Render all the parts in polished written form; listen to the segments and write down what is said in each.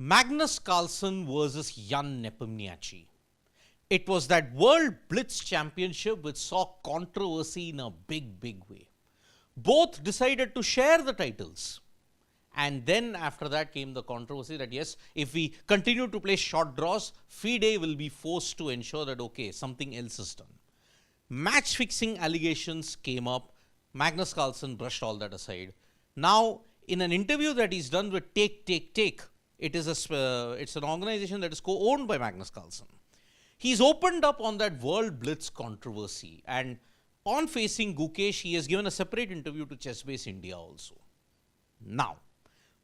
Magnus Carlsen versus Jan Nepomniachtchi. It was that World Blitz championship which saw controversy in a big way. Both decided to share the titles. And then after that came the controversy that yes, if we continue to play short draws, FIDE will be forced to ensure that okay, something else is done. Match fixing allegations came up. Magnus Carlsen brushed all that aside. Now, in an interview that he's done with Take, it's an organization that is co-owned by Magnus Carlsen. He's opened up on that World Blitz controversy, and on facing Gukesh, he has given a separate interview to ChessBase India also. Now,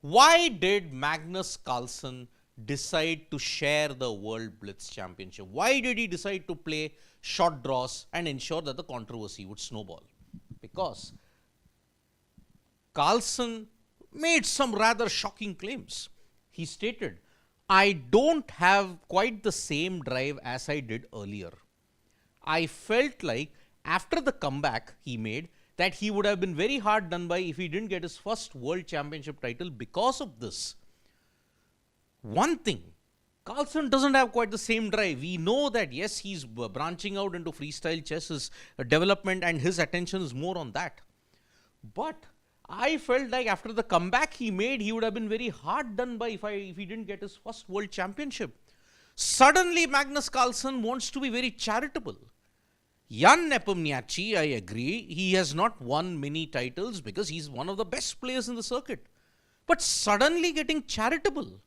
why did Magnus Carlsen decide to share the World Blitz championship? Why did he decide to play short draws and ensure that the controversy would snowball? Because Carlsen made some rather shocking claims. He stated, I don't have quite the same drive as I did earlier. I felt like after the comeback he made, that he would have been very hard done by if he didn't get his first world championship title because of this. One thing, Carlsen doesn't have quite the same drive. We know that yes, he's branching out into freestyle chess, his development and his attention is more on that. But I felt like after the comeback he made, he would have been very hard done by if he didn't get his first world championship. Suddenly Magnus Carlsen wants to be very charitable. Jan Nepomniachtchi, I agree, he has not won many titles because he's one of the best players in the circuit. But suddenly getting charitable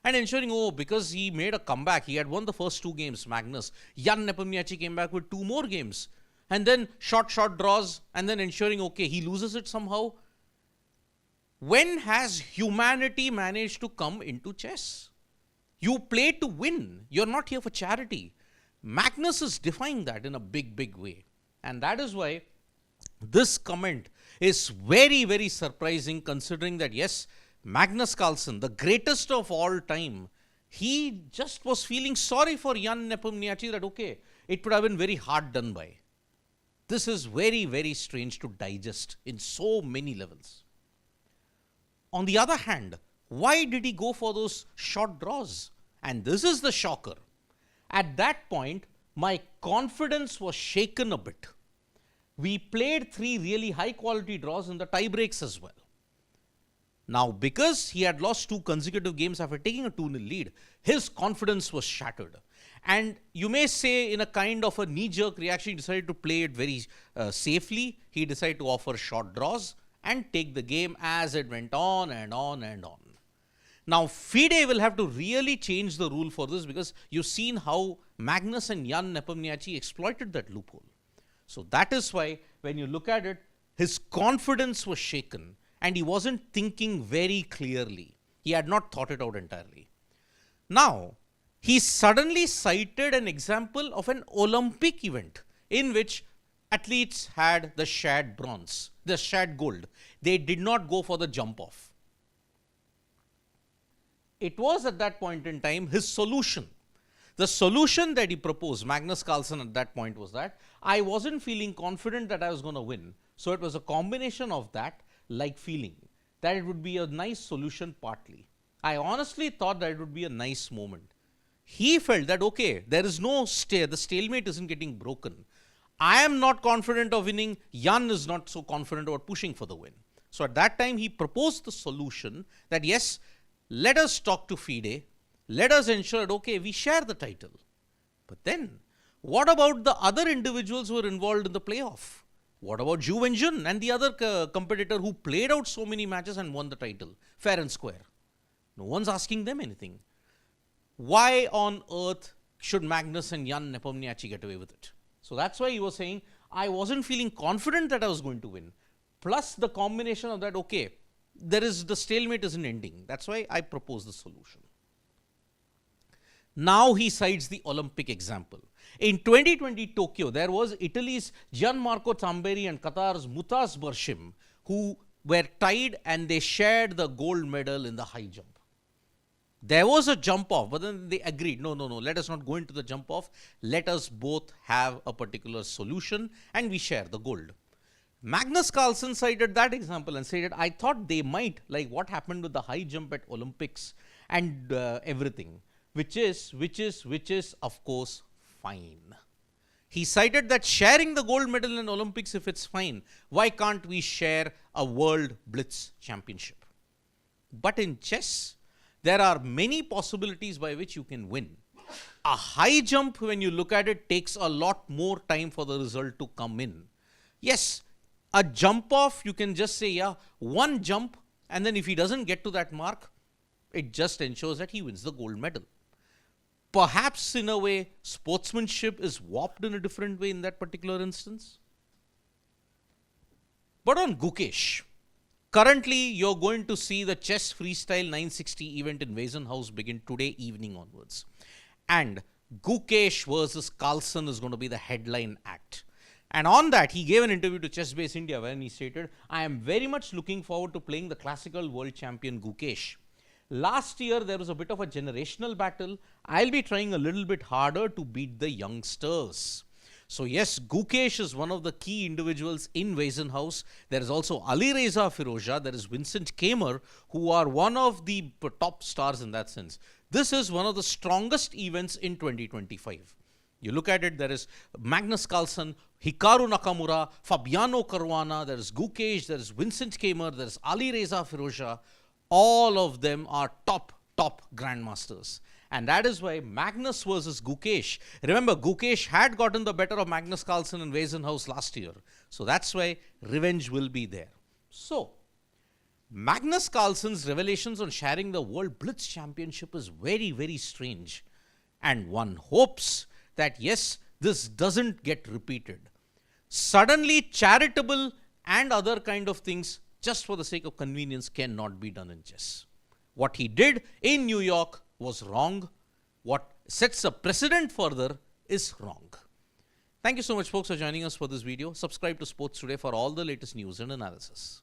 and ensuring, oh, because he made a comeback, he had won the first 2 games, Magnus. Jan Nepomniachtchi came back with 2 more games. And then short draws and then ensuring, okay, he loses it somehow. When has humanity managed to come into chess? You play to win. You're not here for charity. Magnus is defying that in a big way. And that is why this comment is very surprising, considering that yes, Magnus Carlsen, the greatest of all time, he just was feeling sorry for Jan Nepomniachtchi that okay, it would have been very hard done by. This is very strange to digest in so many levels. On the other hand, why did he go for those short draws? And this is the shocker. At that point, my confidence was shaken a bit. We played 3 really high quality draws in the tie breaks as well. Now, because he had lost 2 consecutive games after taking a 2-0 lead, his confidence was shattered. And you may say in a kind of a knee-jerk reaction, he decided to play it very safely. He decided to offer short draws and take the game as it went on and on. Now, FIDE will have to really change the rule for this because you've seen how Magnus and Jan Nepomniachtchi exploited that loophole. So that is why when you look at it, his confidence was shaken and he wasn't thinking very clearly. He had not thought it out entirely. Now, he suddenly cited an example of an Olympic event in which athletes had the shared bronze, the shared gold. They did not go for the jump off. It was at that point in time his solution. The solution that he proposed, Magnus Carlsen at that point, was that I wasn't feeling confident that I was going to win. So it was a combination of that like feeling that it would be a nice solution partly. I honestly thought that it would be a nice moment. He felt that okay, there is no the stalemate isn't getting broken. I am not confident of winning. Jan is not so confident about pushing for the win. So at that time he proposed the solution that yes, let us talk to FIDE. Let us ensure that, okay, we share the title. But then, what about the other individuals who were involved in the playoff? What about Zhu Wenjun and the other competitor who played out so many matches and won the title, fair and square? No one's asking them anything. Why on earth should Magnus and Jan Nepomniachtchi get away with it? So that's why he was saying, I wasn't feeling confident that I was going to win. Plus the combination of that, okay, the stalemate isn't ending. That's why I proposed the solution. Now he cites the Olympic example. In 2020 Tokyo, there was Italy's Gianmarco Tamberi and Qatar's Mutaz Barshim who were tied and they shared the gold medal in the high jump. There was a jump off, but then they agreed, no, let us not go into the jump off. Let us both have a particular solution and we share the gold. Magnus Carlsen cited that example and said, I thought they might, like what happened with the high jump at Olympics and everything, which is of course fine. He cited that sharing the gold medal in Olympics, if it's fine, why can't we share a World Blitz championship? But in chess, there are many possibilities by which you can win. A high jump, when you look at it, takes a lot more time for the result to come in. Yes, a jump off, you can just say, yeah, one jump, and then if he doesn't get to that mark, it just ensures that he wins the gold medal. Perhaps in a way, sportsmanship is warped in a different way in that particular instance. But on Gukesh, currently you're going to see the Chess Freestyle 960 event in Weissenhaus begin today evening onwards. And Gukesh versus Carlsen is going to be the headline act. And on that, he gave an interview to Chess Base India wherein he stated, I am very much looking forward to playing the classical world champion Gukesh. Last year, there was a bit of a generational battle. I'll be trying a little bit harder to beat the youngsters. So yes, Gukesh is one of the key individuals in Weissenhaus. There is also Ali Reza Firoja, there is Vincent Kamer, who are one of the top stars in that sense. This is one of the strongest events in 2025. You look at it, there is Magnus Carlsen, Hikaru Nakamura, Fabiano Caruana, there is Gukesh, there is Vincent Kamer, there is Ali Reza Firoja. All of them are top grandmasters. And that is why Magnus versus Gukesh. Remember, Gukesh had gotten the better of Magnus Carlsen in Weissenhaus last year. So that's why revenge will be there. So, Magnus Carlsen's revelations on sharing the World Blitz Championship is very, very strange. And one hopes that yes, this doesn't get repeated. Suddenly, charitable and other kind of things, just for the sake of convenience, cannot be done in chess. What he did in New York was wrong. What sets a precedent further is wrong. Thank you so much, folks, for joining us for this video. Subscribe to Sports Today for all the latest news and analysis.